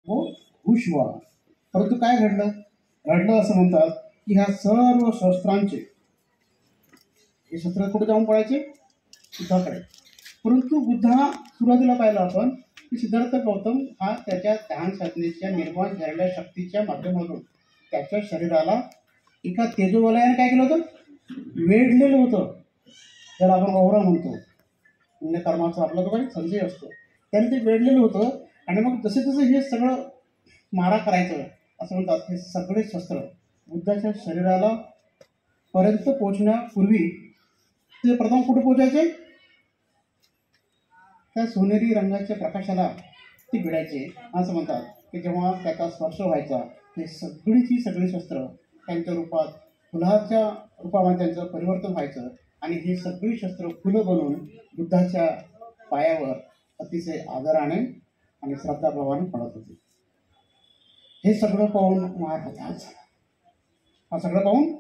हो खुश व्हा. परंतु काय घडलं घडलं असं म्हणतात की ह्या सर्व शस्त्रांचे हे शस्त्र कुठे जाऊन पडायचे बुद्धाकडे. परंतु बुद्ध हा सुरुवातीला पाहिला आपण की सिद्धार्थ गौतम हा त्याच्या ध्यान साधनेच्या निर्माण झालेल्या शक्तीच्या माध्यमातून त्याच्या शरीराला एका तेजोवलयाने काय केलं होतं वेढलेलं होतं. ज्याला आपण गौरव म्हणतो पुण्य कर्माचा आपला जो काही संचय असतो त्याने ते वेढलेलं होतं. आणि मग जसे जसे हे सगळं मारा करायचं असं म्हणतात हे सगळे शस्त्र बुद्धाच्या शरीराला पर्यंत पोहोचण्यापूर्वी ते प्रथम कुठे पोहोचायचे त्या सोनेरी रंगाच्या प्रकाशाला ते भिडायचे. असं म्हणतात की जेव्हा त्याचा स्पर्श व्हायचा हे सगळीची सगळी शस्त्र त्यांच्या रूपात फुलाच्या रूपामध्ये त्यांचं परिवर्तन व्हायचं आणि ही सगळी शस्त्र फुलं बनवून बुद्धाच्या पायावर अतिशय आदराने आणि श्रद्धाभावाने पडत होते. हे सगळं पाहून मार हताश झाला. हा सगळं पाहून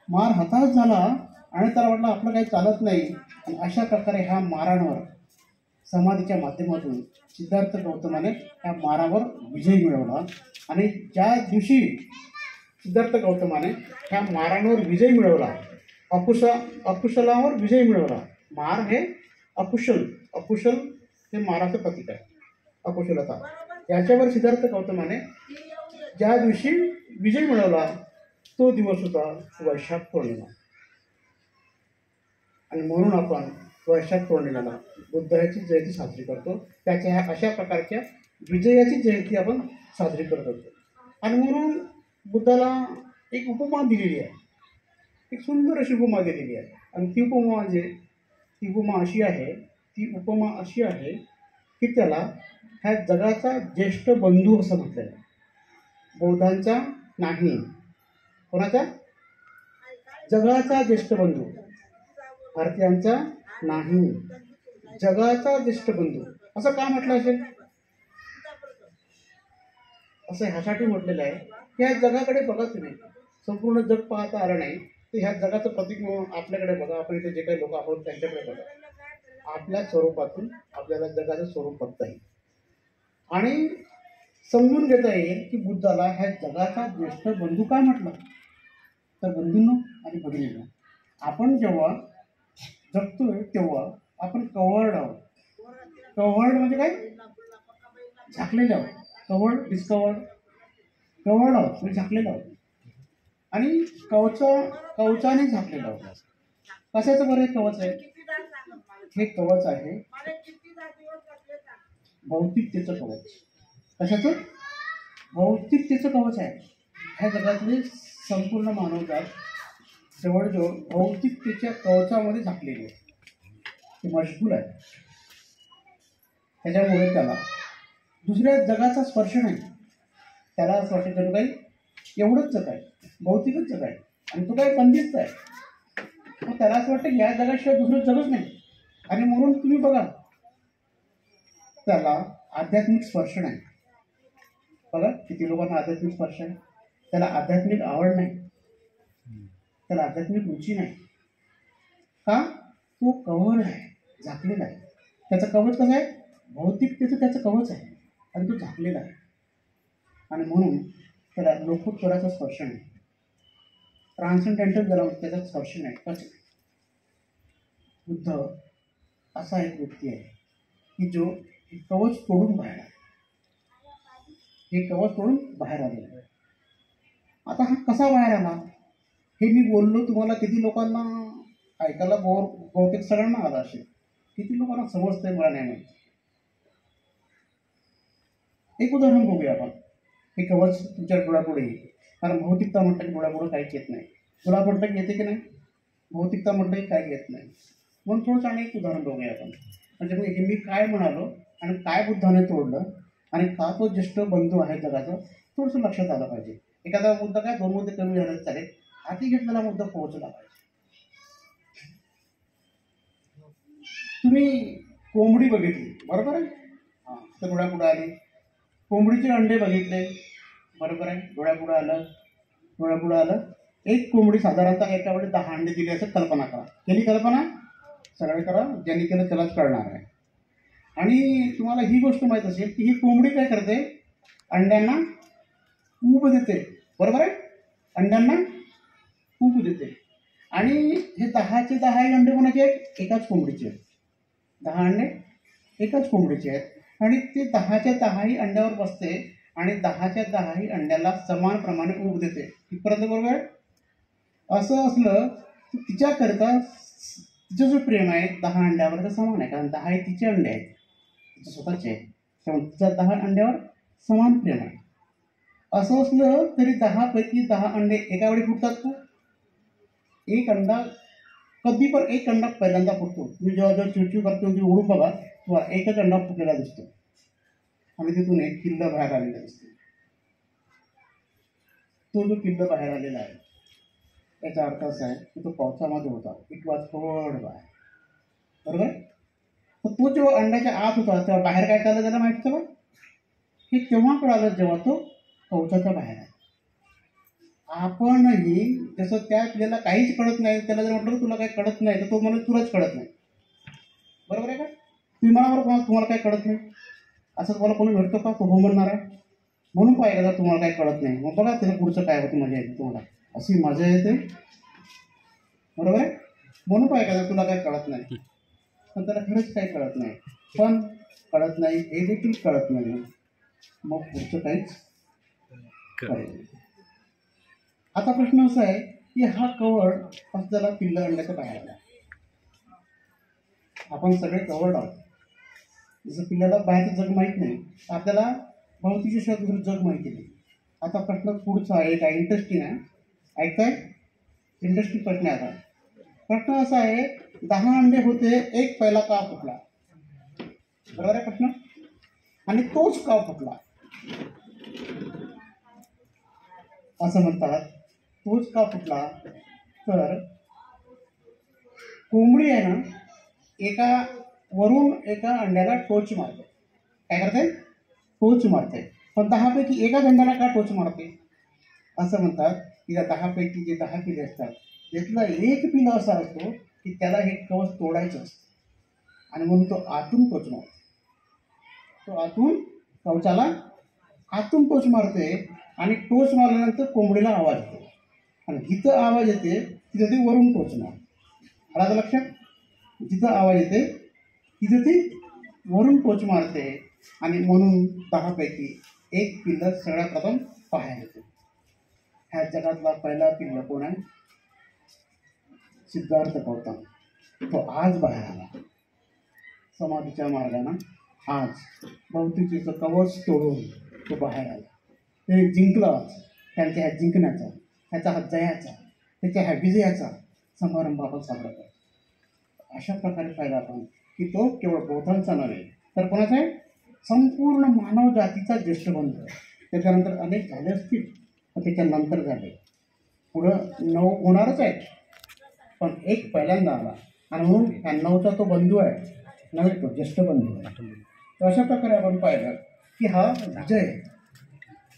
मार हताश झाला आणि त्याला वाटलं आपलं काही चालत नाही. आणि अशा प्रकारे ह्या मारांवर समाधीच्या माध्यमातून सिद्धार्थ गौतमाने ह्या मारावर विजय मिळवला. आणि ज्या दिवशी सिद्धार्थ गौतमाने ह्या मारांवर विजय मिळवला अकुशलावर विजय मिळवला. मार हे अकुशल हे माराचं प्रतीक आहे. अकुशलता याच्यावर सिद्धार्थ गौतमाने ज्या दिवशी विजय मिळवला तो दिवस होता वैशाख पौर्णिमा. आणि म्हणून आपण वैशाख पौर्णिमेला बुद्धाची जयंती साजरी करतो. त्याच्या ह्या अशा प्रकारच्या विजयाची जयंती आपण साजरी करत असतो. आणि म्हणून बुद्धाला एक उपमा दिलेली आहे. एक सुंदर अशी उपमा दिलेली आहे. आणि ती उपमा अशी आहे की त्याला ह्या जगाचा ज्येष्ठ बंधू असं म्हटलेलं आहे. बौद्धांचा नाही, कोणाचा? जगाचा ज्येष्ठ बंधू. भारतीयांचा नाही, जगाचा ज्येष्ठ बंधू. असं का म्हटलं असेल? असं ह्यासाठी म्हटलेलं आहे की ह्या जगाकडे बघा तुम्ही. संपूर्ण जग पाहता आलं नाही तर ह्या जगाचं प्रतीक म्हणून आपल्याकडे बघा. आपण इथे जे काही लोक आहोत त्यांच्याकडे बघा. आपल्या स्वरूपातून आपल्याला जगाचं स्वरूप बघता येईल आणि समजून घेता येईल की बुद्धाला ह्या जगाचा ज्येष्ठ बंधू काय म्हटलं. तर बंधूंनो आणि भगिनींनो, आपण जेव्हा जगतोय तेव्हा आपण कवर्ड आहोत. कवर्ड म्हणजे काय? झाकलेले आहोत. कवर्ड डिस्कवर्ड कवर्ड आहोत म्हणजे झाकलेलं आहोत. आणि कवचाने झाकलेलं आहोत. कशाचं बरं हे कवच आहे? हे कवच आहे भौतिकतेचं कवच. कशाचं? भौतिकतेचं कवच आहे. ह्या जगातली संपूर्ण मानवजात जवळजवळ भौतिकतेच्या कवचामध्ये झाकलेली आहे. ते मशगूल आहे. त्याच्यामुळे त्याला दुसऱ्या जगाचा स्पर्श नाही. त्याला असं वाटतं जणू काही एवढंच जग आहे, भौतिकच जग आहे आणि तो काही बंदिस्त आहे. मग त्याला असं वाटतं या जगाशिवाय दुसरं जगच नाही. आणि म्हणून तुम्ही बघा त्याला आध्यात्मिक स्पर्श नाही. बघा किती लोकांना आध्यात्मिक स्पर्श आहे. त्याला आध्यात्मिक आवड नाही, त्याला आध्यात्मिक रुची नाही. का? तो कवच आहे, झाकलेला आहे. त्याचं कवच कसं आहे? भौतिकतेचं त्याचं कवच आहे आणि तो झाकलेला आहे. आणि म्हणून त्याला लोकोत्तराचा स्पर्श नाही. ट्रान्ससेंडेंटल ज्याला त्याचा स्पर्श नाही. कसं? बुद्ध असा एक व्यक्ती आहे की जो हे कवच तोडून बाहेर आला. हे कवच तोडून बाहेर आलेलं आहे. आता हा कसा बाहेर आला हे मी बोललो तुम्हाला. किती लोकांना ऐकायला बहुतेक सगळ्यांना आला असेल. किती लोकांना समजतंय मला नाही माहिती. एक उदाहरण बघूया आपण. हे कवच तुमच्या डोळ्यापुढे येईल. कारण भौतिकता म्हटलं की डोळ्यापुढे काहीच येत नाही. डोळा म्हटलं की येते की नाही? भौतिकता म्हटलं की काही येत नाही. म्हणून थोडंसं आणि एक उदाहरण बघूया आपण. म्हणजे हे मी काय म्हणालो आणि काय बुद्धाने तोडलं आणि का तो ज्येष्ठ बंधू आहे जगाचा थोडंसं लक्षात आलं पाहिजे. एखादा मुद्दा काय दोन मुद्दे कमी झाले चालेल, हाती घेतलेला मुद्दा पोहोचला पाहिजे. तुम्ही कोंबडी बघितली बरोबर आहे. हां तर डोळ्यापुढे आली. कोंबडीचे अंडे बघितले बरोबर आहे. डोळ्यापुढे आलं. एक कोंबडी साधारणतः एका वेळी 10 अंडे दिली असं कल्पना करा. केली कल्पना? सगळे करा. ज्यांनी केलं त्यालाच कळणार आहे. आणि तुम्हाला ही गोष्ट माहीत असेल की ही कोंबडी काय करते, अंड्यांना ऊब देते, बरोबर आहे, अंड्यांना ऊब देते. आणि हे 10चे 10 अंडे कोणाचे आहेत, एकाच कोंबडीचे आहेत. 10 अंडे एकाच कोंबडीचे आहेत. आणि ते 10च्या 10ही अंड्यावर बसते आणि 10च्या 10ही अंड्याला समान प्रमाणे ऊब देते. इथपर्यंत बरोबर आहे. असं असलं तर तिच्याकरिता तिचं जो प्रेम आहे 10 अंड्यावर तर समान आहे, कारण 10 हे तिचे अंडे आहेत, तिचे स्वतःचे आहेत, त्यामुळे तिच्या 10 अंड्यावर समान प्रेम आहे. असं असलं तरी 10 पैकी 10 अंडे एका वेळी फुटतात का? एक अंडा कधी पण एक अंडा पहिल्यांदा फुटतो. तुम्ही जेव्हा जेव्हा चिवचिव करतो ती उडून बघा, तुम्हाला एकच अंडा फुटलेला दिसतो आणि तिथून एक पिल्लं बाहेर आलेलं दिसते. तो जो पिल्लं बाहेर आलेला आहे याचा अर्थ असा आहे की तो पावसामध्ये होता. इट वॉज कवर्ड बाय, बरोबर. तर तो जेव्हा अंड्याच्या आत होता तेव्हा बाहेर काय चाललं त्याला माहिती का? हे तेव्हा कळालं जेव्हा तो कवचाच्या बाहेर आहे. आपणही जसं त्या पिल्लाला काहीच कळत नाही, त्याला जर म्हटलं तुला काही कळत नाही तर तो म्हणून तुलाच कळत नाही, बरोबर आहे का? तुम्ही मला बरोबर तुम्हाला काही कळत नाही असं तुम्हाला कोणी भेटतो का? तो हो म्हणणार आहे म्हणून पाहिजे का तुम्हाला काही कळत नाही, मग बघा त्याला पुढचं काय होतं, मजा येते तुम्हाला, अशी मजा येते, बरोबर आहे. म्हणून पाहिजे का तुला काही कळत नाही, पण त्याला खरंच काही कळत नाही, पण कळत नाही हे देखील कळत नाही, मग पुढचं काहीच कळत नाही. आता प्रश्न असा आहे की हा कवर्ड असं त्याला पिल्लं अंड्याचं बाहेर आला. आपण सगळे कवर्ड आहोत. जसं पिल्ल्याला बाहेरचं जग माहीत नाही, आपल्याला भौतिकशास्त्रात दुसरं जग माहिती नाही. आता प्रश्न पुढचा आहे, काय इंटरेस्टिंग आहे, ऐकताय? इंटरेस्टिंग प्रश्न आहे. आता प्रश्न असा आहे 10 अंडे होते, एक पहिला का फुटला, बरोबर आहे प्रश्न, आणि तोच का फुटला असं म्हणतात. तोच का फुटला तर कोंबडी आहे ना एका वरून एका अंड्याला टोच मारते. काय करते? टोच मारते. पण 10 पैकी एकाच अंड्याला का टोच मारते असं म्हणतात की त्या 10 पैकी जे 10 पिले असतात त्यातला एक पिलं असा असतो की त्याला हे कवच तोडायचं असतं आणि म्हणून तो आतून टोच मारतो. तो आतून कवचाला आतून टोच मारते आणि टोच मारल्यानंतर कोंबडीला आवाज येतो आणि जिथं आवाज येते तिथं ती वरून टोचणार. आला तर लक्षात? जिथं आवाज येते तिथं ती वरून टोच मारते आणि म्हणून 10 पैकी एक पिल्लं सगळ्यात प्रथम पाहायला येते. ह्या जगातला पहिला पिल्लं कोण आहे? सिद्धार्थ गौतम. तो आज बाहेर आला समाधीच्या मार्गानं. आज भौतिकीचं कवच तोडून तो बाहेर आला. ते जिंकलं. त्यांच्या ह्या जिंकण्याचा, ह्याचा हा जयाचा, त्याच्या ह्या विजयाचा समारंभ आपण साजरा करतो. अशा प्रकारे पाहिला आपण की तो केवळ बौद्धांचा नव्हे तर कोणाचा आहे? संपूर्ण मानव जातीचा ज्येष्ठ बंधू आहे. त्याच्यानंतर अनेक झाले असतील पण त्याच्यानंतर झाले, पुढं 9 होणारच आहेत, पण एक पहिल्यांदा आला आणि म्हणून ह्या 9चा तो बंधू आहे, नव्हे तो ज्येष्ठ बंधू आहे. तर अशा प्रकारे आपण पाहिलं की हा विजय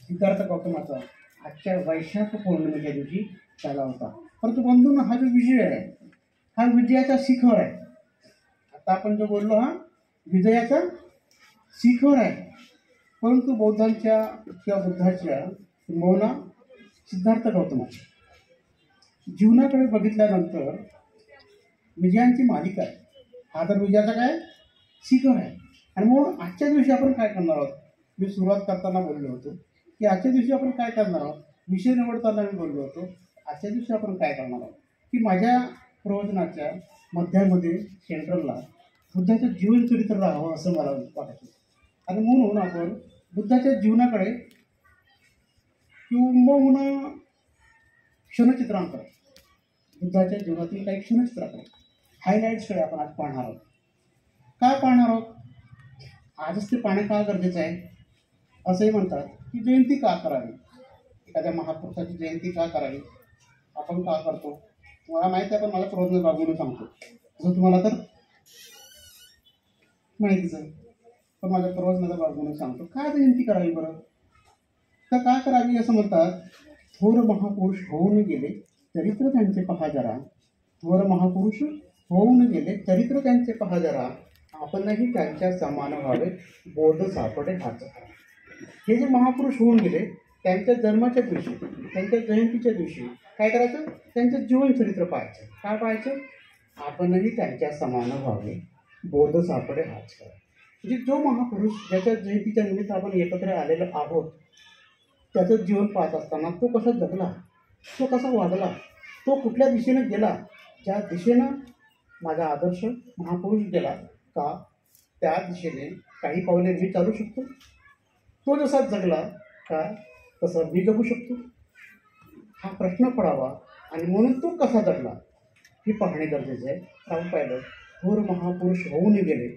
सिद्धार्थ गौतमाचा आजच्या वैशाख पौर्णिमेच्या दिवशी झाला होता. परंतु बंधूंनो, हा जो विजय आहे हा विजयाचा शिखर आहे. आता आपण जो बोललो हा विजयाचा शिखर आहे. परंतु बौद्धांच्या किंवा बुद्धाच्या किंबहुना सिद्धार्थ गौतमाच्या जीवनाकडे बघितल्यानंतर विजयांची मालिका आहे. हा तर विजयाचा काय शिखर आहे. आणि म्हणून आजच्या दिवशी आपण काय करणार आहोत? मी सुरुवात करताना बोललो होतो की आजच्या दिवशी आपण काय करणार आहोत, विषय निवडताना मी बोललो होतो आजच्या दिवशी आपण काय करणार आहोत की माझ्या प्रवचनाच्या मध्यामध्ये सेंट्रलला बुद्धाचं जीवनचरित्र राहावं असं मला वाटतं. आणि म्हणून आपण बुद्धाच्या जीवनाकडे किंबहुना क्षणचित्रांकडे, बुद्धाच्या जीवनातील काही क्षणचित्राकडे, हायलाईट्सकडे आपण आज पाहणार आहोत. काय पाहणार आहोत? आजच ते पाहणे का गरजेचं आहे? असंही म्हणतात की जयंती का करावी, एखाद्या महापुरुषाची जयंती का करावी, आपण का करतो? मला माहिती आहे, पण मला प्रवचन बागून सांगतो. जसं तुम्हाला तर माहितीच आहे, पण माझ्या प्रवचनाचा बागून सांगतो का जयंती करावी बरं. तर का करावी असं म्हणतात, थोर महापुरुष होऊन गेले चरित्र त्यांचे पहा जरा, थोर महापुरुष होऊन गेले चरित्र त्यांचे पहा जरा, आपणही त्यांच्या समान व्हावे, बोध सापडे हाच करा. हे जे महापुरुष होऊन गेले त्यांच्या जन्माच्या दिवशी, त्यांच्या जयंतीच्या दिवशी काय करायचं? त्यांचं जीवनचरित्र पाहायचं. काय पाहायचं? आपणही त्यांच्या समान व्हावे, बोध सापडे हाच करा. म्हणजे जो महापुरुष ज्याच्या जयंतीच्या निमित्त आपण एकत्र आलेलो आहोत, त्याचं जीवन पाहत असताना तो कसा जगला, तो कसा वागला, तो कुठल्या दिशेने गेला, ज्या दिशेनं माझा आदर्श महापुरुष गेला का त्या दिशेने काही पावले मी चालू शकतो. तो जसा जगला का तसं मी जगू शकतो. हा प्रश्न पडावा आणि म्हणून तो कसा जगला हे पाहणे गरजेचं आहे. आपण पाहिलं थोर महापुरुष होऊन गेले,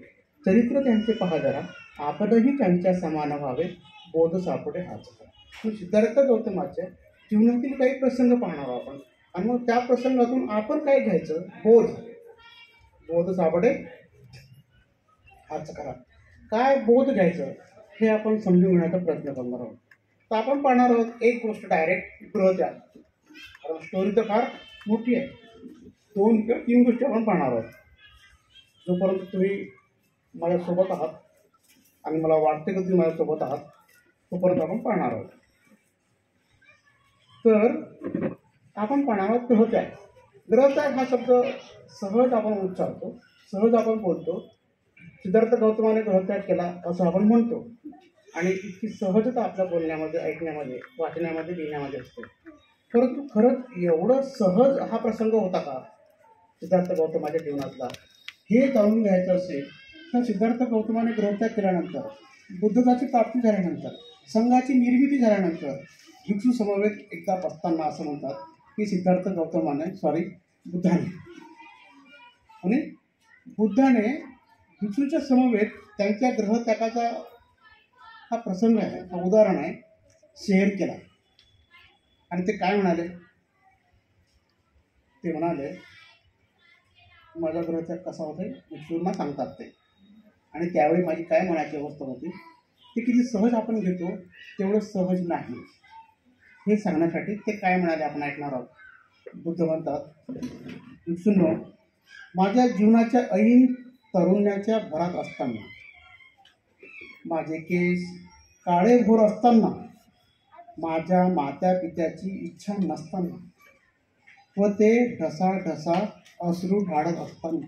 चरित्र त्यांचे पहा जरा, आपणही त्यांच्या समान व्हावे, बोध सापडे हाच करा. सिद्धार्थ गौतमाच्या जीवनातील काही प्रसंग पाहणार आपण आणि मग त्या प्रसंगातून आपण काय घ्यायचं? बोध सापडे हाच करा. काय बोध घ्यायचं हे आपण समजून घेण्याचा प्रयत्न करणार आहोत. तर आपण पाहणार आहोत एक गोष्ट डायरेक्ट गृहत्याग. कारण स्टोरी तर फार मोठी आहे. 2 किंवा 3 गोष्टी आपण पाहणार आहोत. जोपर्यंत तुम्ही माझ्यासोबत आहात आणि मला वाटते की तुम्ही माझ्यासोबत आहात तोपर्यंत आपण पाहणार आहोत. तर आपण पाहणार आहोत गृहत्याग. गृहत्याग हा शब्द सहज आपण उच्चारतो, सहज आपण बोलतो. सिद्धार्थ गौतमाने गृहत्याग केला असं आपण म्हणतो आणि इतकी सहजता आपल्या बोलण्यामध्ये, ऐकण्यामध्ये, वाचण्यामध्ये, लिहिण्यामध्ये असते. परंतु खरंच एवढं सहज हा प्रसंग होता का सिद्धार्थ गौतमाच्या जीवनातला, हे जाणून घ्यायचं असेल तर सिद्धार्थ गौतमाने गृहत्याग केल्यानंतर, बुद्धत्वाची प्राप्ती झाल्यानंतर, संघाची निर्मिती झाल्यानंतर भिक्षू समवेत एकदा बसताना असं म्हणतात की सिद्धार्थ गौतमाने बुद्धाने भिक्षूच्या समवेत त्यांच्या गृहत्यागाचा हा प्रसंग आहे, हा उदाहरण आहे, शेअर केला. आणि ते काय म्हणाले? ते म्हणाले माझा गृहत्याग कसा होतोय भिक्षूंना सांगतात ते. आणि त्यावेळी माझी काय म्हणायची अवस्था होती, ते किती सहज आपण घेतो तेवढं सहज नाही हे सांगण्यासाठी ते काय म्हणाले आपण ऐकणार आहोत. बुद्ध म्हणतात, भिक्षूंनो, माझ्या जीवनाच्या ऐन तरुण्याच्या भरात असताना, माझे केस काळेभोर असताना, माझ्या मात्या पित्याची इच्छा नसताना व ते ढसा अश्रू ढाळत असताना,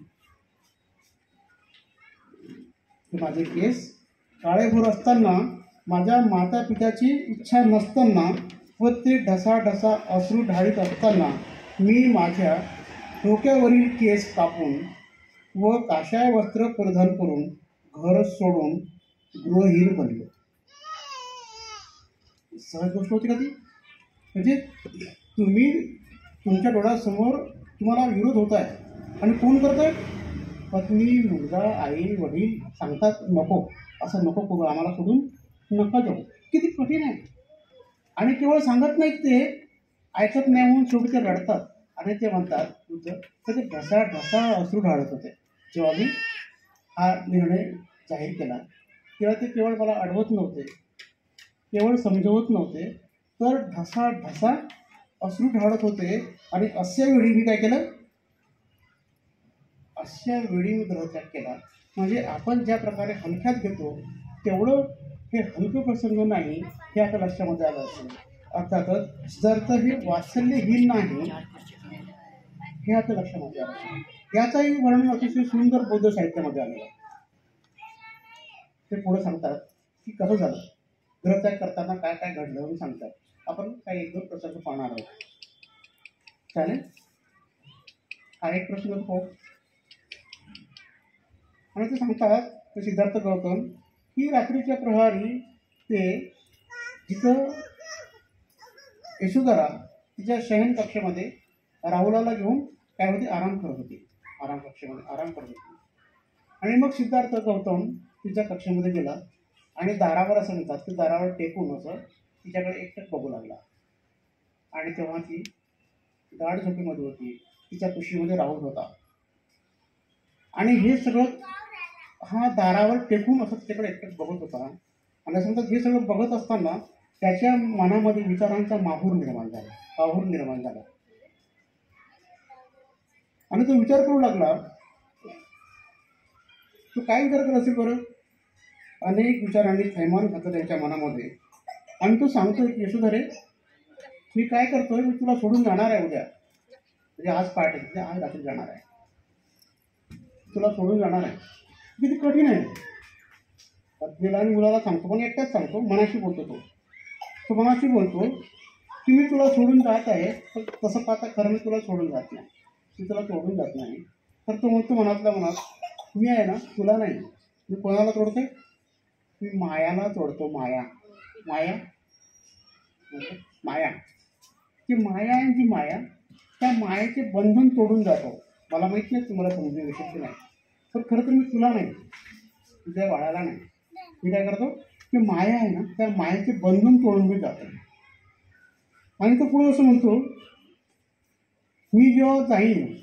माझे केस काळेभोर असताना, माझ्या माता पित्याची इच्छा नसताना व ते ढसा अश्रू ढाळीत असताना मी माझ्या डोक्यावरील केस कापून व काशाय वस्त्र परिधान करून घर सोडून गृहहीन बनलो. सहज गोष्ट होती का ती? म्हणजे तुम्ही तुमच्या डोळ्यासमोर तुम्हाला विरोध होत आहे आणि कोण करत आहे? पत्नी, मुलगा, आई, वडील सांगतात नको, असं नको करू, आम्हाला सोडून नका जाऊ. किती कठीण आहे. आणि केवळ सांगत नाहीत, ते ऐकत नाही म्हणून शेवटी ते रडतात आणि ते म्हणतात तर ते ढसा अश्रू ढाळत होते. जेव्हा मी हा निर्णय जाहीर केला तेव्हा ते केवळ मला अडवत नव्हते, केवळ समजवत नव्हते, तर ढसा अश्रू ढाळत होते. आणि अशा वेळी मी काय केलं? अशा वेळी मी गृहत्याग केला. म्हणजे आपण ज्या प्रकारे हलक्यात घेतो तेवढं हे हलकं प्रसंग नाही हे आता लक्षामध्ये आलं असेल. अर्थातच सिद्धार्थ हे वात्सल्यहीन नाही हे आता लक्षामध्ये आलं असेल. याचाही वर्णन अतिशय सुंदर बौद्ध साहित्यामध्ये आलेलं. ते पुढे सांगतात की कसं झालं, गृहत्याग करताना काय काय घडलं म्हणून सांगतात. आपण काही 1-2 प्रसंग पाहणार आहोत. चालेल? हा एक प्रश्न पाहू. आणि ते सांगतात की सिद्धार्थ गौतम ही रात्रीच्या प्रहरी ते जिथं यशोधरा तिच्या शयन कक्षेमध्ये राहुलाला घेऊन काय होते, आराम करत होती. कक्षेमध्ये आराम करत होती. आणि मग सिद्धार्थ गौतम तिच्या कक्षेमध्ये गेला आणि दारावर असं म्हणतात की दारावर टेकून असं तिच्याकडे एकटक बघू लागला. आणि तेव्हा ती गाढ झोपेमध्ये होती. तिच्या कुशीमध्ये राहुल होता. आणि हे सगळं हा दारावर टेकून असं तिच्याकडे एकटक बघत होता. आणि असं म्हणतात हे सगळं बघत असताना त्याच्या मनामध्ये विचारांचा माहूर निर्माण झाला. आणि तो विचार करू लागला तू काय विचार करत असेल बरं? अनेक विचारांनी थैमान घातलं त्यांच्या मनामध्ये आणि तो सांगतोय की यशोधरे, मी काय करतोय, मी तुला सोडून जाणार आहे उद्या, म्हणजे आज पहाटे, म्हणजे आज रात्री जाणार आहे, तुला सोडून जाणार आहे. किती कठीण आहे. पत्नीला आणि मुलाला सांगतो, पण एकटाच सांगतो, मनाशी बोलतो. तो मनाशी बोलतो की मी तुला सोडून जात आहे, पण तसं पाहता खरं मी तुला सोडून जात नाही, मी तुला सोडून जात नाही. तर तो म्हणतो मनातल्या मनात, मी आहे ना तुला नाही, मी कोणाला तोडतोय, मी मायाला तोडतो. माया, माया, माया, ती माया आहे, जी माया, त्या मायेचे बंधन तोडून जातो. मला माहीत नाही तुम्हाला समजून शकत नाही, पण खरं तर मी तुला नाही, तुझ्या बाळाला नाही, मी काय करतो, की माया आहे ना, त्या मायेचे बंधन तोडून मी जातो. आणि तो पुढे असं म्हणतो, मी जेव्हा जाईन,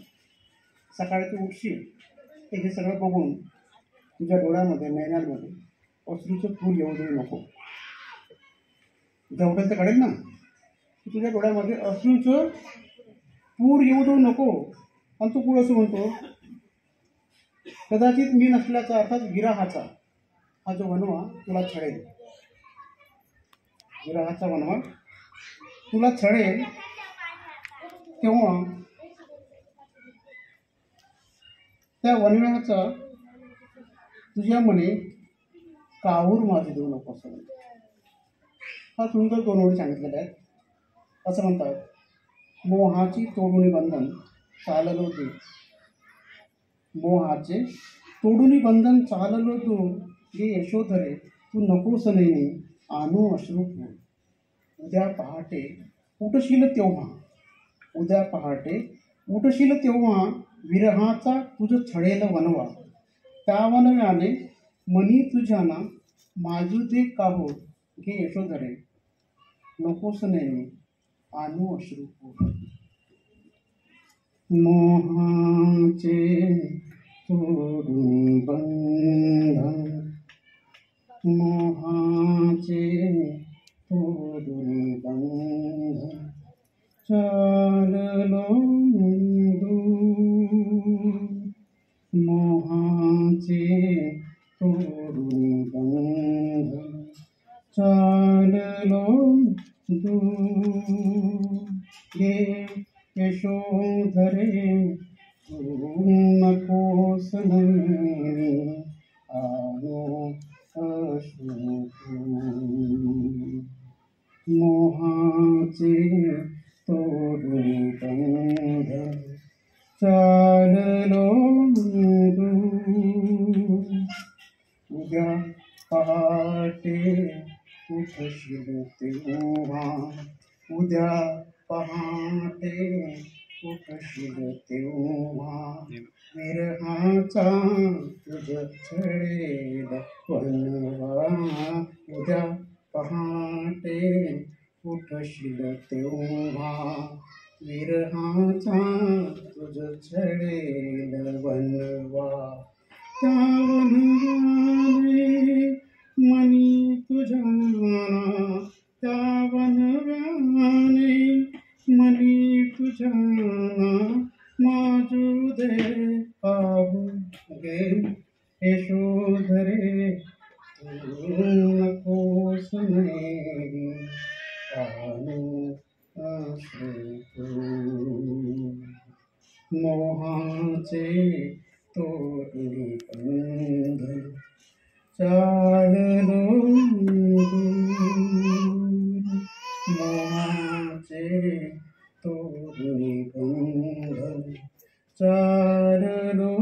सकाळी तू उठशील, तर हे सगळं बघून तुझ्या डोळ्यामध्ये, नयनांमध्ये अश्रूचं फूल येऊ देऊ नको. जेवढं तर काढेल ना, तुझ्या डोळ्यामध्ये अश्रूचं पूर येऊ देऊ नको. आणि तो पुढे असं म्हणतो, कदाचित मी नसल्याचा, अर्थात विरहाचा हा जो वनवा तुला छळेल, विरहाचा वनवा तुला छळेल, तेव्हा त्या वनव्याचा तुझ्या मने काहूर माझी देऊ नको. असं म्हणतो. हा सुंदर 2 ओळी सांगितलेल्या आहेत. असं म्हणतात, मोहाची तोडुनी बंधन चाललो दूर, मोहाचे तोडुनी बंधन चाललो दूर, हे यशोधरे तू नकोस नेणे आणू अश्रूपूर. उद्या पहाटे उठशील तेव्हा, उद्या पहाटे उठशील तेव्हा, विरहाचा तुझं छळेल वनवा, त्या वनव्याने मनी तुझ्याना माजू दे काहूर. घे यशोधरे नकोस नेणे आणू अश्रूपूर. मोहाचे तोडून बंधन, मोहाचे तोडून बंधन चाललो दूर, मोहाचे तोडून बंधन चाललो दूर. ये यशोधरे तू नकोस नेणे आणू अश्रूपूर. मोहाचे तोडून बंधन चाललो दूर. उद्या पहाटे उठशील तेव्हा, उद्या पहाटे उठशील तेव्हा, विरहाचा तुझं छळेल वनवा. उद्या पहाटे उठशील तेव्हा, विरहाचा तुझं छळेल वनवा. त्या वनव्याने मनी तुझ्याना, त्या वनव्याने मनी तुझ्याना माजू दे काहूर. गे यशोधरे तू नकोस नेणे आणू अश्रूपूर. मोहाचे तोडून बंधन चाललो दूर, मोहाचे तोडून बंधन चाललो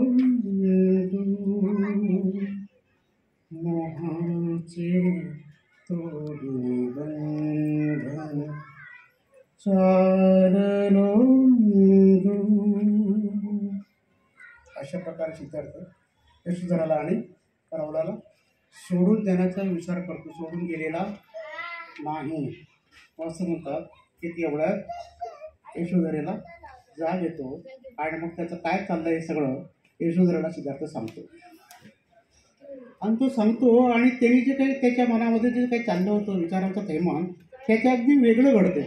दूर, मोहाचे तोडून बंधन चाललो दूर. अशा प्रकारे सिद्धार्थ यशोधराला आणि राहुलाला सोडून देण्याचा विचार करतो, सोडून गेलेला नाही. असं म्हणतात की ती एवढ्यात यशोधरेला जाग येतो आणि मग त्याचं काय चाललंय हे सगळं यशोधरेला सिद्धार्थ सांगतो. आणि तो सांगतो आणि त्यांनी जे काही त्याच्या मनामध्ये जे काही चाललं होतं विचारांचं थैमान, त्याच्या अगदी वेगळं घडते.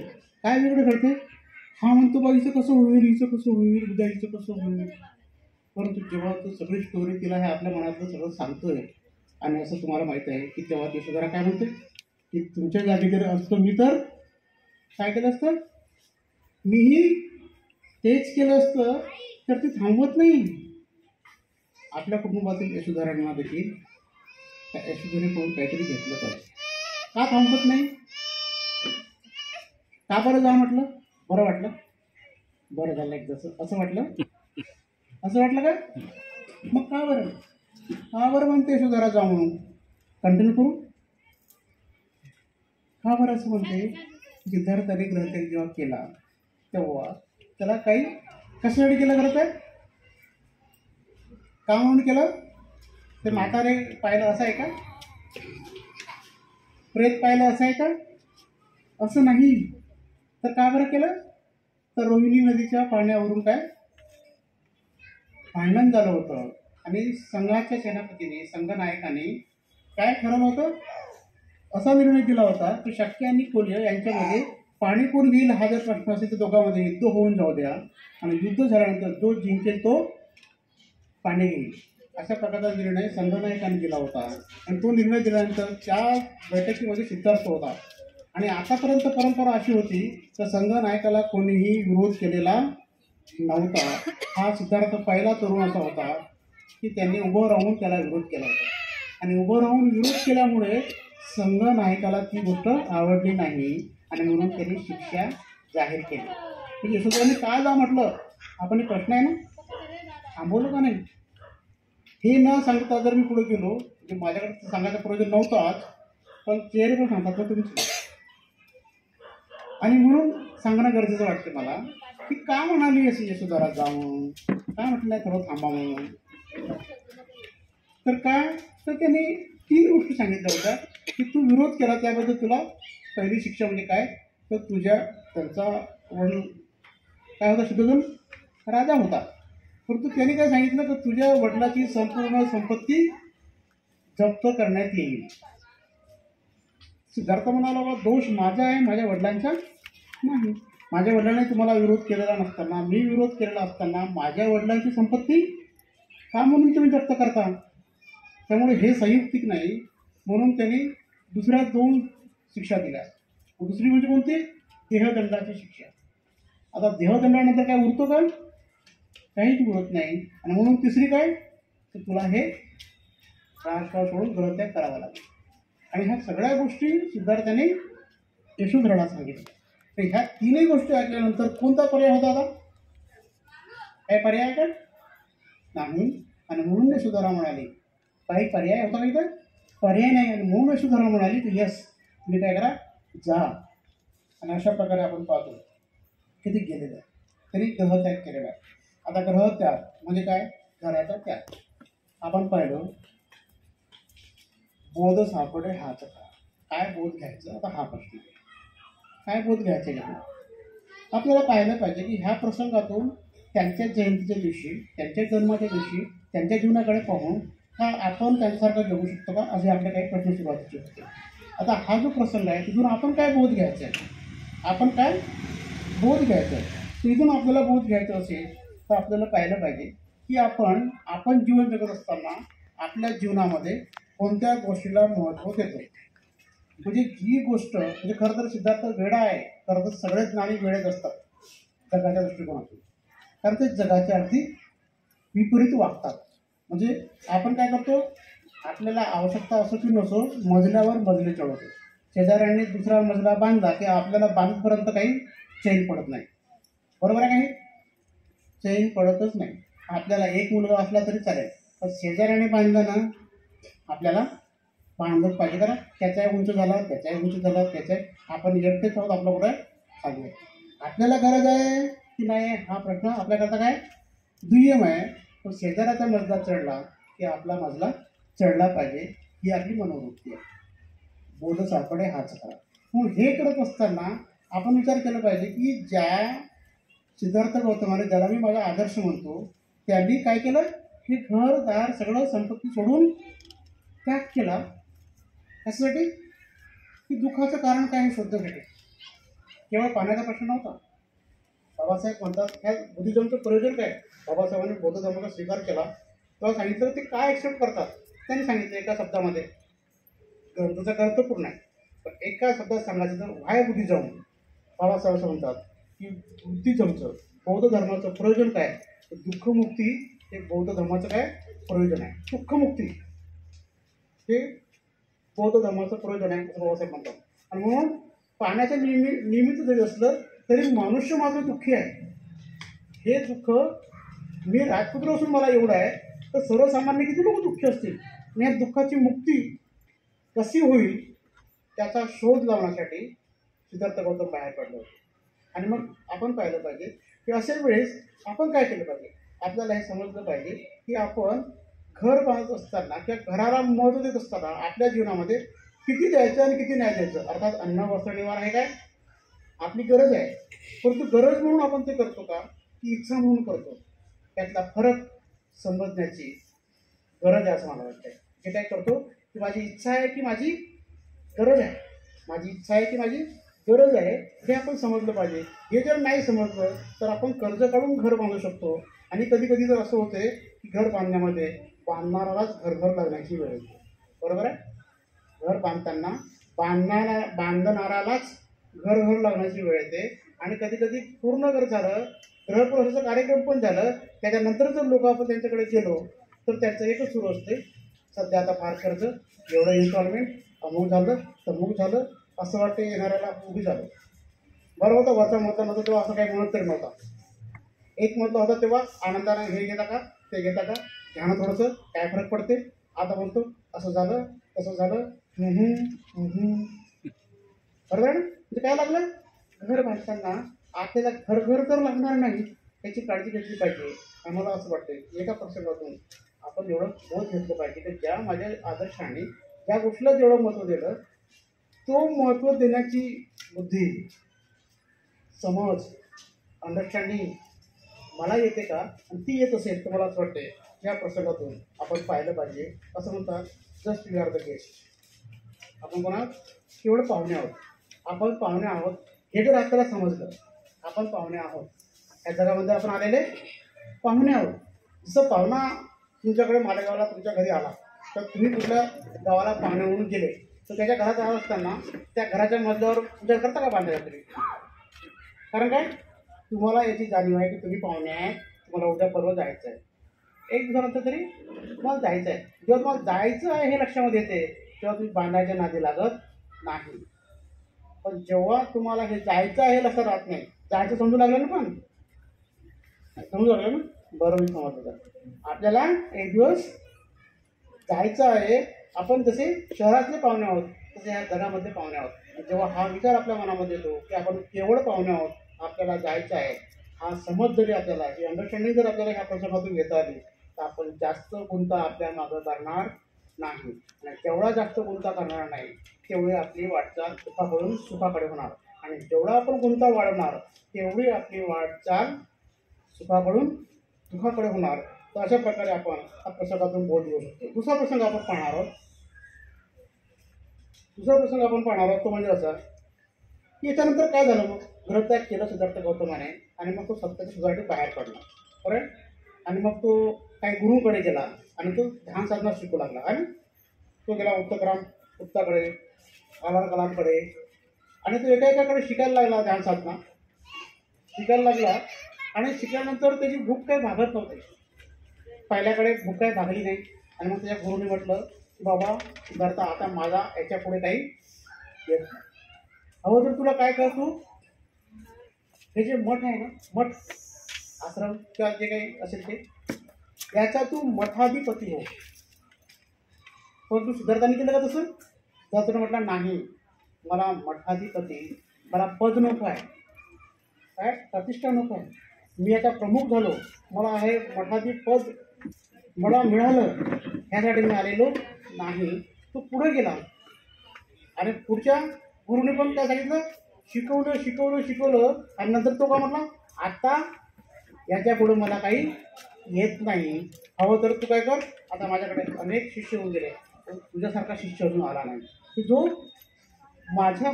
काय वेगळं घडते? हा म्हणतो बा हिचं कसं होईल, हिचं कसं होईल, उद्या हिचं कसं होईल, परंतु जेव्हा तो सगळी स्टोरी तिला हे आपल्या मनातलं सगळं सांगतोय आणि असं तुम्हाला माहीत आहे की तेव्हा यशोधरा काय म्हणते की तुमच्या जागी जर असतो मी तर काय केलं असतं, मीही तेच केलं असतं. तर ती थांबवत नाही. आपल्या कुटुंबातील यशोधरांना देखील त्या यशोधरेकडून काहीतरी घेतलं पाहिजे. का थांबवत नाही? का बरं जा म्हटलं? बरं वाटलं? बरं झालं एकदाचं असं वाटलं? असं वाटलं का? मग का बरं? का बरं म्हणते यशोधरा जा म्हणून? कंटिन्यू करू? का बरं असं म्हणते? सिद्धार्थाने ग्रहत्याग जेव्हा केला तेव्हा त्याला काही कशासाठी केलं ग्रहत्याग? का म्हणून केलं? ते म्हातारे पाहिलं असं आहे का? प्रेत पाहिलं असं आहे का? असं नाही. तर का बरं केलं? तर रोहिणी नदीच्या पाण्यावरून काय भांडण झालं होतं आणि संघाच्या सेनापतीने संघनायकाने काय ठरवलं होतं? असा निर्णय दिला होता की शक्य आणि कोल्य यांच्यामध्ये पाणी कोण घेईल हा जर प्रश्न असेल तर दोघांमध्ये युद्ध होऊन जाऊ द्या आणि युद्ध झाल्यानंतर जो जिंकेल तो पाणी घेईल. अशा प्रकारचा निर्णय संघनायकाने दिला होता आणि तो निर्णय दिल्यानंतर त्या बैठकीमध्ये सिद्धार्थ होता. आणि आतापर्यंत परंपरा अशी होती तर संघनायकाला कोणीही विरोध केलेला नव्हता. हा सिद्धार्थ पहिला तरुण असा होता की त्यांनी उभं राहून त्याला विरोध केला होता आणि उभं राहून विरोध केल्यामुळे संघनायकाला ती गोष्ट आवडली नाही आणि म्हणून त्यांनी शिक्षा जाहीर केली. म्हणजे यशोधराने काय जा म्हटलं? आपण प्रश्न आहे ना, थांबवलं का नाही? हे न सांगता जर मी पुढे गेलो म्हणजे माझ्याकडे सांगायचा प्रयोजन नव्हताच, पण चेहरे पण सांगतात ना तुमचे. आणि म्हणून सांगणं गरजेचं वाटतं मला की का म्हणाली अशी यशोधरा जा म्हणून, काय म्हटलं नाही थोडं थांबा म्हणून. तर काय तर त्याने 3 गोष्टी सांगितल्या होत्या की तू विरोध केला त्याबद्दल तुला पहिली शिक्षा म्हणजे काय तर तुझ्या त्यांचा वडील काय होता शुद्धोधन राजा होता. परंतु त्याने काय सांगितलं तर तुझ्या वडिलाची संपूर्ण संपत्ती जप्त करण्यात येईल. सिद्धार्थ म्हणाला बा दोष माझा आहे, माझ्या वडिलांचा नाही. माझ्या वडिलांनी तुम्हाला विरोध केलेला नसताना, मी विरोध केलेला असताना माझ्या वडिलांची संपत्ती का म्हणून तुम्ही जप्त करता? त्यामुळे हे संयुक्तिक नाही. म्हणून त्यांनी दुसऱ्या 2 शिक्षा दिल्या. दुसरी म्हणजे कोणती? देहदंडाची शिक्षा. आता देहदंडानंतर काय उरतो का? काहीच उरत नाही. आणि म्हणून तिसरी काय तर तुला हे राजकाळ सोडून गृहत्याग करावा लागेल. आणि ह्या सगळ्या गोष्टी सिद्धार्थाने यशोधराला सांगितलं. तर ह्या 3ही गोष्टी ऐकल्यानंतर कोणता पर्याय होता? आता काय पर्याय का नाही. आणि म्हणून यशोधरा म्हणाली काही पर्याय होता नाही तर पर्याय नाही. आणि म्हणून यशोधरा म्हणाली की यस तुम्ही काय करा जा. आणि अशा प्रकारे आपण पाहतो किती गेलेलं आहे तरी ग्रहत्याग केलेला आहे. आता ग्रहत्याग म्हणजे काय? घराचा त्याग. आपण पाहिलं बोध सापडे हाच का. काय बोध घ्यायचं आता हा प्रश्न आहे. काय बोध घ्यायचं यातून आपल्याला पाहायला पाहिजे की ह्या प्रसंगातून त्यांच्या जयंतीच्या दिवशी त्यांच्या जन्माच्या दिवशी त्यांच्या जीवनाकडे पाहून का आपण त्यांच्यासारखं जगू शकतो का असे आपले काही प्रश्न सुरुवातीचे होते. आता हा जो प्रसंग आहे तिथून आपण काय बोध घ्यायचा आहे? आपण काय बोध घ्यायचा आहे? तिथून आपल्याला बोध घ्यायचा असेल तर आपल्याला पाहिलं पाहिजे की आपण जीवन जगत असताना आपल्या जीवनामध्ये कोणत्या गोष्टीला महत्त्व देतो. म्हणजे जी गोष्ट म्हणजे खरं तर सिद्धार्थ वेडा आहे. खरं तर सगळेच नाणी वेळेत असतात जगाच्या दृष्टिकोनातून. कारण ते जगाच्या अगदी विपरीत वागतात. म्हणजे आपण काय करतो आपल्याला आवश्यकता असो की नसो मजल्यावर मजले चढवतो. शेजाऱ्यांनी दुसरा मजला बांधला की आपल्याला बांधपर्यंत काही चैन पडत नाही. बरोबर आहे काही चैन पडतच नाही. आपल्याला एक मुलगा असला तरी चालेल पण शेजाऱ्याने बांधलं ना आपल्याला बांधत पाहिजे. कारण त्याच्या उंच झाला त्याच्या उंच झाला त्याच्या आपण एकटेच आहोत आपलं कुठं चालू आहे. आपल्याला गरज आहे की नाही हा प्रश्न आपल्याकरता काय दुय्यम आहे. तो शेजाऱ्याचा मजला चढला की आपला मजला चढला पाहिजे ही आपली मनोवृत्ती आहे. बोध सापडे हाच करा. मग हे करत असताना आपण विचार केला पाहिजे की ज्या सिद्धार्थ गौतमाने ज्याला मी माझा आदर्श म्हणतो त्यांनी काय केलं हे घरदार सगळं संपत्ती सोडून त्याग केला. कशासाठी? की दुःखाचं कारण काय हे शोधण्यासाठी. केवळ पाण्याचा प्रश्न नव्हता. बाबासाहेब म्हणतात ह्या बुद्धिझमचं प्रयोजन काय. बाबासाहेबांनी बौद्ध धर्माचा स्वीकार केला तेव्हा सांगितलं ते काय ॲक्सेप्ट करतात. त्यांनी सांगितलं एका शब्दामध्ये, ग्रंथाचा अर्थ पूर्ण आहे पण एका शब्दात सांगायचं तर व्हाय बुद्धिझम. बाबासाहेब असं म्हणतात की बुद्धिझमचं बौद्ध धर्माचं प्रयोजन काय, दुःखमुक्ती हे बौद्ध धर्माचं काय प्रयोजन आहे. दुःखमुक्ती हे बौद्ध धर्माचं प्रयोजन आहे असं बाबासाहेब म्हणतात. आणि म्हणून पाण्याच्या निमित्त जरी असलं तरी मनुष्य मात्र दुःखी आहे. हे दुःख मी राजपुत्र असून मला एवढं आहे तर सर्वसामान्य किती लोक दुःखी असतील. आणि या दुःखाची मुक्ती कशी होईल त्याचा शोध लावण्यासाठी सिद्धार्थ गौतम बाहेर पडले होते. आणि मग आपण पाहिलं पाहिजे की अशा वेळेस आपण काय केलं पाहिजे. आपल्याला हे समजलं पाहिजे की आपण घर बांधत असताना किंवा घराला महत्त्व देत असताना आपल्या जीवनामध्ये किती द्यायचं आणि किती नाही द्यायचं. अर्थात अन्न वस्त्र निवारा हे काय आपली गरज आहे, परंतु गरज म्हणून आपण ते करतो का की इच्छा म्हणून करतो. त्यातला फरक समजण्याची गरज आहे असं मला वाटतं. हे काय करतो की माझी इच्छा आहे की माझी गरज आहे, माझी इच्छा आहे की माझी गरज आहे हे आपण समजलं पाहिजे. हे जर नाही समजलं तर आपण कर्ज काढून घर बांधू शकतो. आणि कधी कधी तर असं होते की घर बांधण्यामध्ये बांधणारालाच घर लागण्याची वेळ येते. बरोबर आहे. घर बांधताना बांधणारालाच घर लागण्याची वेळ येते. आणि कधी कधी पूर्ण घर झालं, गृहप्रवेशाचा कार्यक्रम पण झालं, त्याच्यानंतर जर लोक आपण त्यांच्याकडे गेलो तर त्यांचं एकच सुरू असते, सध्या आता फार खर्च, एवढं इन्स्टॉलमेंट, अमुक झालं तमुक झालं, असं वाटते येणाऱ्याला उभी झालं. बरं होतं वरचा म्हटलं नव्हतं तेव्हा असं काही म्हणत तरी नव्हता. एक म्हटलं होतं तेव्हा आनंदाने हे घेता का ते घेता का, घ्यानं थोडंसं काय फरक पडते. आता म्हणतो असं झालं तसं झालं. बरोबर आहे ना. म्हणजे काय लागलं, घर बांधताना आपल्याला घर तर लागणार नाही याची काळजी घेतली पाहिजे. आम्हाला असं वाटतं एका प्रसंगातून आपण एवढं बोध घेतलं पाहिजे की ज्या माझ्या आदर्शाने ज्या गोष्टीला जेवढं महत्त्व दिलं तो महत्त्व देण्याची बुद्धी, समज, अंडरस्टँडिंग मला येते का, आणि ती येत असेल तर मला असं वाटते या प्रसंगातून आपण पाहिलं पाहिजे. असं म्हणतात just you are the guest. आपण कोणा केवळ पाहुणे आहोत. आपण पाहुणे आहोत हे जर आपल्याला समजलं आपण पाहुणे आहोत, या जगामध्ये आपण आलेले पाहुणे आहोत. जसं पाहुणा तुमच्याकडे मालेगावला तुमच्या घरी आला तर तुम्ही कुठल्या गावाला पाहुणे म्हणून गेले तर त्याच्या घरात राहत असताना त्या घराच्या मजल्यावर तुमच्या करता का बांधायला तरी. कारण काय तुम्हाला याची जाणीव आहे की तुम्ही पाहुणे आहे, तुम्हाला उद्या परवा जायचं आहे. एक दिवसानंतर तरी तुम्हाला जायचं आहे. जेव्हा तुम्हाला जायचं आहे हे लक्षामध्ये येते तेव्हा तुम्ही बांधायच्या नादी लागत नाही. पण जेव्हा तुम्हाला हे जायचं आहे हे लक्षात राहत नाही, जायचं समजू लागलं ना, पण समजू लागलं ना, बरोबर समजलं. आपल्याला एक दिवस जायचं आहे. आपण जसे शहरातले पाहुणे आहोत तसे ह्या जगामधले पाहुणे आहोत. जेव्हा हा विचार आपल्या मनामध्ये येतो की आपण केवळ पाहुणे आहोत, आपल्याला जायचं आहे, हा समज जरी आपल्याला ही अंडरस्टँडिंग जर आपल्याला ह्या प्रसंगातून घेता आली तर आपण जास्त गुंता आपल्या मागं करणार नाही. आणि जेवढा जास्त गुंता करणार नाही तेवढी आपली वाटचाल सुखाकडून सुखाकडे होणार. आणि जेवढा आपण गुंता वाढवणार तेवढी आपली वाटचाल सुखाकडून दुःखाकडे होणार. तर अशा प्रकारे आपण हा प्रसंगातून बोध घेऊ शकतो. दुसरा प्रसंग आपण पाहणार आहोत. तो म्हणजे असा की याच्यानंतर काय झालं. मग गृहत्याग केलं सिद्धार्थ गौतमाने आणि मग तो सत्याच्या सुधारती बाहेर पडला. बरं. आणि मग तो काही गुरुकडे गेला आणि तो ध्यान साधना शिकू लागला. आणि तो गेला उत्ताकडे, कलांकडे, आणि तो एकाकडे शिकायला लागला. ध्यान साधना शिकायला लागला आणि शिकल्यानंतर त्याची भूक काही भागत नव्हती. पहिल्याकडे भूक काही भागली नाही. आणि मग त्याच्या गुरुने म्हटलं की बाबा सिद्धार्थ आता माझा याच्या पुढे काही येत नाही. हवं तर तुला काय कर, तू हे जे मठ आहे ना, मठ आश्रम किंवा जे काही असेल ते याचा तू मठाधिपती हो. पण तू सिद्धार्थाने केलं का तसं. सिद्धार्थाने म्हटलं नाही, मला मठाधिपती, मला पद नको आहे, काय प्रतिष्ठा नको आहे. मी आता प्रमुख झालो, मला हे मठाधिपद मला मिळालं ह्यासाठी मी आलेलो नाही. तो पुढे गेला आणि पुढच्या गुरुने पण काय सांगितलं, शिकवलं आणि नंतर तो का म्हटला आता याच्या पुढे मला काही येत नाही. हवं तर तू काय कर, आता माझ्याकडे अनेक शिष्य होऊन गेले, तुझ्यासारखा शिष्य अजून आला नाही की जो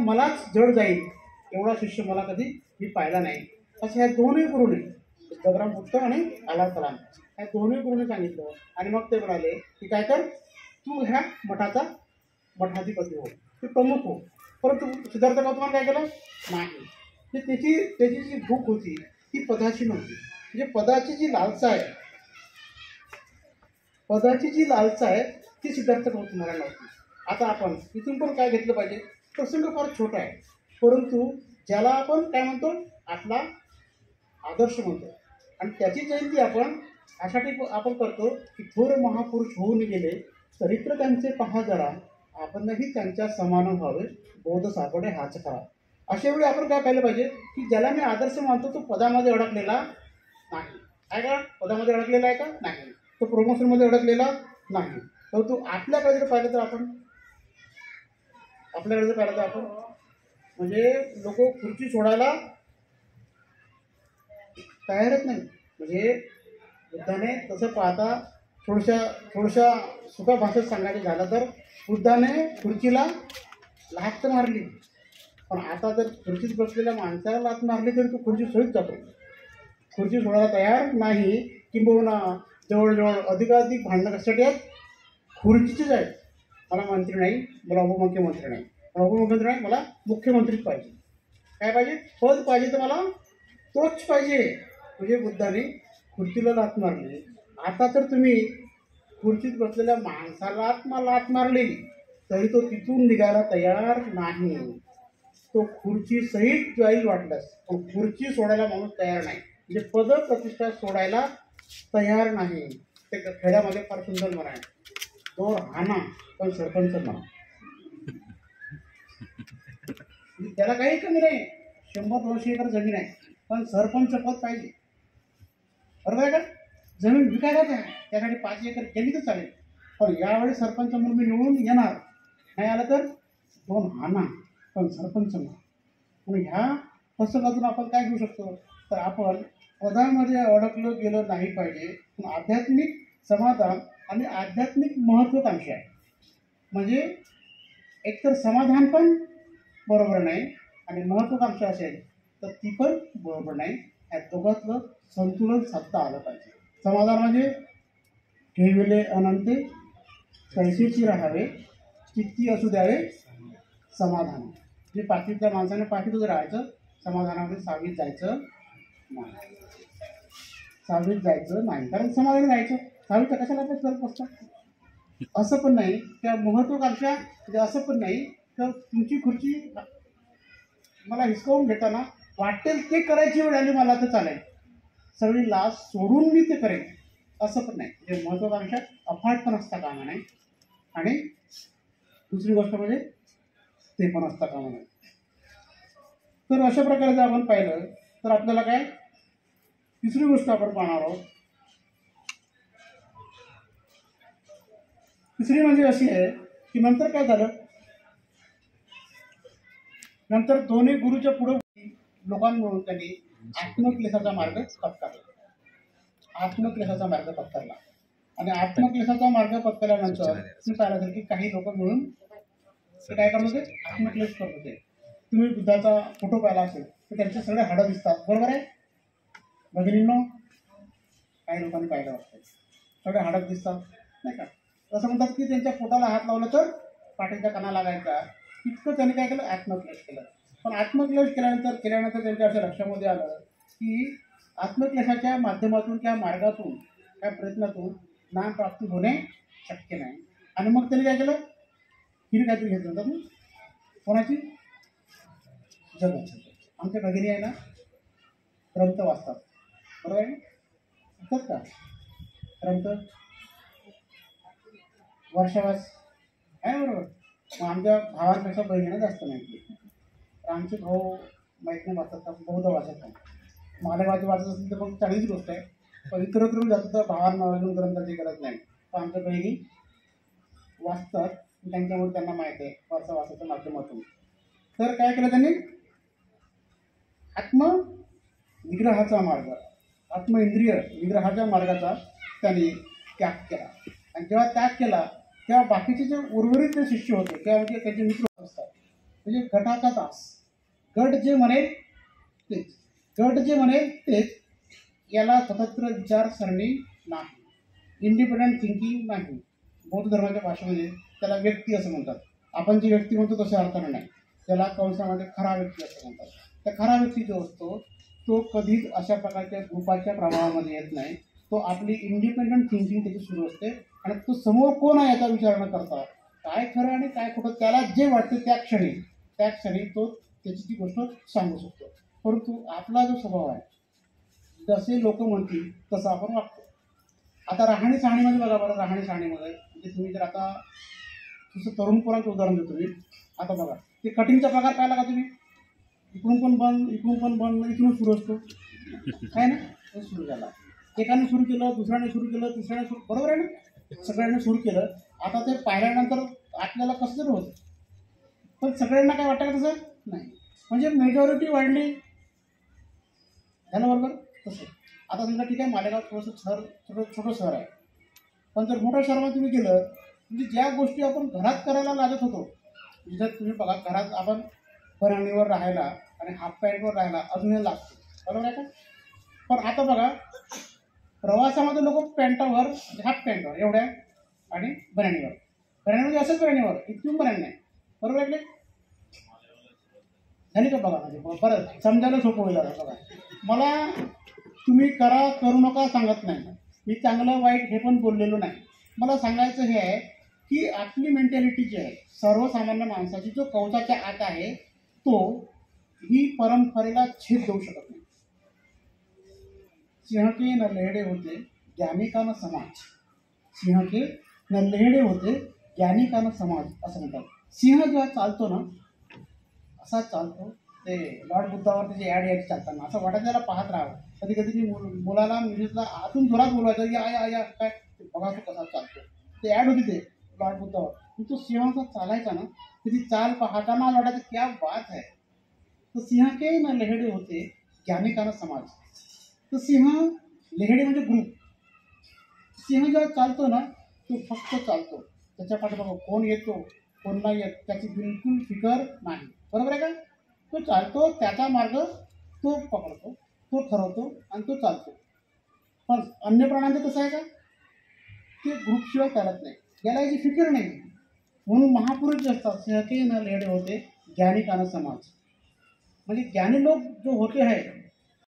मलाच जड जाईल एवढा शिष्य मला कधी मी पाहिला नाही. असं ह्या दोन्ही गुरुने जगराम बुद्ध आणि आला कलाम ह्या दोन्ही गुरुने सांगितलं. आणि मग ते म्हणाले की काय कर, तू ह्या मठाधिपती हो, तू प्रमुख हो. परंतु सिद्धार्थ गौतमाने काय केलं नाही. की त्याची जी भूक होती ती पदाची नव्हती. म्हणजे पदाची जी लालसा आहे ती सिद्धार्थ गौतमाला नव्हती. आता आपण इथून पण काय घेतलं पाहिजे, प्रसंग फार छोटा आहे परंतु ज्याला आपण काय म्हणतो आपला आदर्श म्हणतो. आणि त्याची जयंती आपण यासाठी आपण करतो की थोर महापुरुष होऊन गेले चरित्र त्यांचे पहा जरा, आपणही त्यांच्या समान व्हावे, बोध सापडे हाच खरा. अशा वेळी आपण काय पाहिलं पाहिजे की ज्याला मी आदर्श मानतो तो पदामध्ये अडकलेला नाही आहे का, पदामध्ये अडकलेला आहे का नाही, तो प्रमोशनमध्ये अडकलेला नाही. परंतु आपल्याकडे जर पाहिलं तर आपण म्हणजे लोक खुर्ची सोडायला तयारच नाही. म्हणजे बुद्धाने तसं पाहता थोडशा सुका भाषेत सांगायचं झालं तर बुद्धाने खुर्चीला लाथ मारली, पण आता जर खुर्चीत बसलेल्या माणसाला लाथ मारली तरी तो खुर्ची सोडीत जातो, खुर्ची सोडायला तयार नाही. किंबहुना जवळजवळ अधिकाधिक भांडणं कशासाठी आहेत, खुर्चीचीच आहेत. मला मंत्री नाही, मला उपमुख्यमंत्री नाही, मला मुख्यमंत्रीच पाहिजे. काय पाहिजे, पद पाहिजे तर मला तोच पाहिजे. म्हणजे बुद्धाने खुर्चीला लाथ मारली. आता तर तुम्ही खुर्चीत बसलेल्या माणसाला लाथ मारली तरी तो तिथून निघायला तयार नाही. तो खुर्ची सहित जाईल वाटल्यास, पण खुर्ची सोडायला माणूस तयार नाही. म्हणजे पद प्रतिष्ठा सोडायला तयार नाही. ते खेड्यामध्ये फार सुंदर म्हणा आहे, दोर हाना पण सरपंच म्हणा. त्याला काही कमी नाही, 100-200 एकर जमीन आहे पण सरपंच पद पाहिजे. बरोबर आहे का, जमीन विकायला त्यासाठी 5 एकर केली तर चालेल, पण यावेळी सरपंच म्हणून मी निवडून येणार, नाही आलं तर 2 हाना पण सरपंच म्हणा. म्हणून ह्या पुस्तकातून आपण काय घेऊ शकतो तर आपण पदामध्ये अडकलं गेलं नाही पाहिजे, पण आध्यात्मिक समाधान आणि आध्यात्मिक महत्त्वाकांक्षा आहे. म्हणजे एकतर समाधान पण बरोबर नाही आणि महत्त्वाकांक्षा असेल तर ती पण बरोबर नाही. या दोघातलं संतुलन साधता आलं पाहिजे. समाधान म्हणजे ठेवले अनंते कैसेची राहावे, चित्ती असू द्यावे समाधान. म्हणजे पाठीतल्या माणसाने पाठीतच राहायचं, समाधानामध्ये सावलीत जायचं नाही. कारण समाधान राहायचं, सावलीचं कशाला आपण करत असतात. असं पण नाही त्या महत्त्वाकांक्षा, म्हणजे असं पण नाही तर तुमची खुर्ची मला हिसकावून घेताना वाटेल ते करायची वेळ आली मला तर चालेल, सगळी लाज सोडून मी ते करेन असं पण नाही. म्हणजे महत्त्वाकांक्षा अफाट पण असता कामा नाही. आणि दुसरी गोष्ट म्हणजे ते पण असता कामा नाही. तर अशा प्रकारे जर आपण पाहिलं तर आपल्याला काय, तिसरी गोष्ट आपण पाहणार आहोत. तिसरी म्हणजे अशी आहे की नंतर काय झालं, नंतर दोन्ही गुरुच्या पुढे लोकांमुळे त्यांनी आत्मक्लेशाचा मार्ग पत्करला. आणि आत्मक्लेशाचा मार्ग पत्करल्यानंतर तुम्ही पाहिलं असेल की काही लोक मिळून ते काय करत होते, आत्मक्लेश करत होते. तुम्ही बुद्धाचा फोटो पाहिला असेल तर त्यांचे सगळे हाडं दिसतात, बरोबर आहे भगिनींनो, काही लोकांनी पाहिलं वाटतं सगळे हाडं दिसतात नाही का. असं म्हणतात की त्यांच्या पोटाला हात लावलं तर पाठीच्या काना लागायचा, इतकं त्यांनी काय केलं, आत्मक्लेश केलं. पण आत्मक्लेश केल्यानंतर त्यांच्या अशा लक्षामध्ये आलं की आत्मक्लेशाच्या माध्यमातून किंवा मार्गातून त्या प्रयत्नातून ज्ञान प्राप्ती होणे शक्य नाही. आणि मग त्यांनी काय केलं, हिरी काहीतरी घेतलं होतं ना, कोणाची, जगत. आमच्या भगिनी आहे ना ग्रंथ वाचतात, बरोबर आहे ना, असतात का ग्रंथ वर्षवास आहे, बरोबर. मग आमच्या भावांपेक्षा बहिणीला जास्त माहिती आहे. तर आमचे भाऊ माहीत नाही वाचतात का, बहुधा वाचत नाही. मालेवाची वाचत असेल तर मग चांगलीच गोष्ट आहे, पण इतरत्र जातं तर भावांना अजून ग्रंथाची गरज नाही. तर आमच्या बहिणी वाचतात, त्यांच्यामुळे त्यांना माहीत आहे वाचाच्या माध्यमातून. तर काय केलं त्यांनी, आत्मनिग्रहाचा मार्ग, आत्मइंद्रिय निग्रहाच्या मार्गाचा त्यांनी त्याग केला. आणि जेव्हा त्याग केला तेव्हा बाकीचे जे उर्वरित जे शिष्य होते तेव्हा म्हणजे त्याचे मित्र असतात, म्हणजे गटाचा दास, गट जे म्हणेल तेच. गट जे म्हणेल तेच, याला स्वतंत्र विचारसरणी नाही, इंडिपेंडंट थिंकिंग नाही. बौद्ध धर्माच्या भाषेमध्ये त्याला व्यक्ती असं म्हणतात. आपण जी व्यक्ती म्हणतो तशा अर्थानं नाही, त्याला कंसामध्ये खरा व्यक्ती असं म्हणतात. त्या खरा व्यक्ती जो असतो तो कधीच अशा प्रकारच्या ग्रुपाच्या प्रभावामध्ये येत नाही. तो आपली इंडिपेंडंट थिंकिंग त्याची सुरू असते आणि तो समोर कोण आहे याचा विचार न करता काय खरं आणि काय खोटं त्याला जे वाटते त्या क्षणी तो त्याची ती गोष्ट सांगू शकतो. परंतु आपला जो स्वभाव आहे, जसे लोक म्हणतील तसं आपण वागतो. आता राहणी सहाणीमध्ये बघा बरं, राहणी सहाणीमध्ये म्हणजे तुम्ही जर आता तुझं तरुण पोरांचं उदाहरण देतो मी. आता बघा ते कटिंगचा प्रकार पाहिला का तुम्ही? इकडून पण बंद, इकडून पण बंद, इकडून सुरू असतो काय ना. तो सुरू झाला, एकाने सुरू केलं, दुसऱ्याने सुरू केलं, तिसऱ्याने सुरू, बरोबर आहे ना, सगळ्यांनी सुरू केलं. आता ते पाहिल्यानंतर आपल्याला कसं तरी होतं, पण सगळ्यांना काय वाटतं का तसं नाही, म्हणजे मेजॉरिटी वाढली झालं, बरोबर. तसं आता समजा ठीक आहे, मालेगाव थोडंसं छोटं शहर आहे, पण जर मोठ्या शहरामध्ये तुम्ही गेलं म्हणजे ज्या गोष्टी आपण घरात करायला लागत होतो, जर तुम्ही बघा घरात आपण बराणीवर राहायला आणि हाफ पॅन्टवर राहायला अजूनही लागतो, बरोबर आहे का. पण आता बघा प्रवासामध्ये लोक पॅन्टावर, हाफ पॅन्टवर एवढ्या आणि बराणीमध्ये असंच बराणीवर, इथून बराणी नाही, बरोबर आहे. झाली का बघा, म्हणजे बरं समजायला सोपं होईल. बघा मला तुम्ही करा करू नका सांगत नाही मी, चांगलं वाईट हे पण बोललेलो नाही. मला सांगायचं हे आहे की आपली मेंटॅलिटी जी आहे सर्वसामान्य माणसाची, जो कवचाच्या आत आहे तो ही परंपरेला छेद देऊ शकत नाही. सिंह के न लेहडे होते ज्ञानी का न समाज, सिंह के न लेहडे होते ज्ञानी का न समाज असं म्हणतात. सिंह जेव्हा चालतो ना असा चालतो, ते लॉर्ड बुद्धावर त्याची ॲड यायची चालताना असं वाटत त्याला पाहत राहावं. कधी कधी मी मुलाला म्युझिकला आतून जोरात बोलवायचं, या काय बघा तो कसा चालतो. ते ॲड होती ते लॉर्ड बुद्धावर, पण तो सिंह असा चालायचा ना, त्याची चाल पाहताना वाटायचं क्या बात है. तो सिंह के न लेहडे होते ज्ञानी का न समाज. तो सिंह लेहडे म्हणजे ग्रुप. सिंह जेव्हा चालतो ना तो फक्त चालतो, त्याच्या पाठीमागं कोण येतो कोण नाही येत त्याची बिलकुल फिकर नाही, बरोबर आहे का. तो चालतो, त्याचा मार्ग तो पकडतो, तो ठरवतो आणि तो चालतो. पण अन्य प्राण्यांचं कसं आहे का, ते ग्रुपशिवाय चालत नाही, याला याची फिकर नाही. म्हणून महापुरुष जे असतात सिंह के न लेहडे होते ज्ञानी का न समाज, म्हणजे ज्ञानी लोक जो होते आहे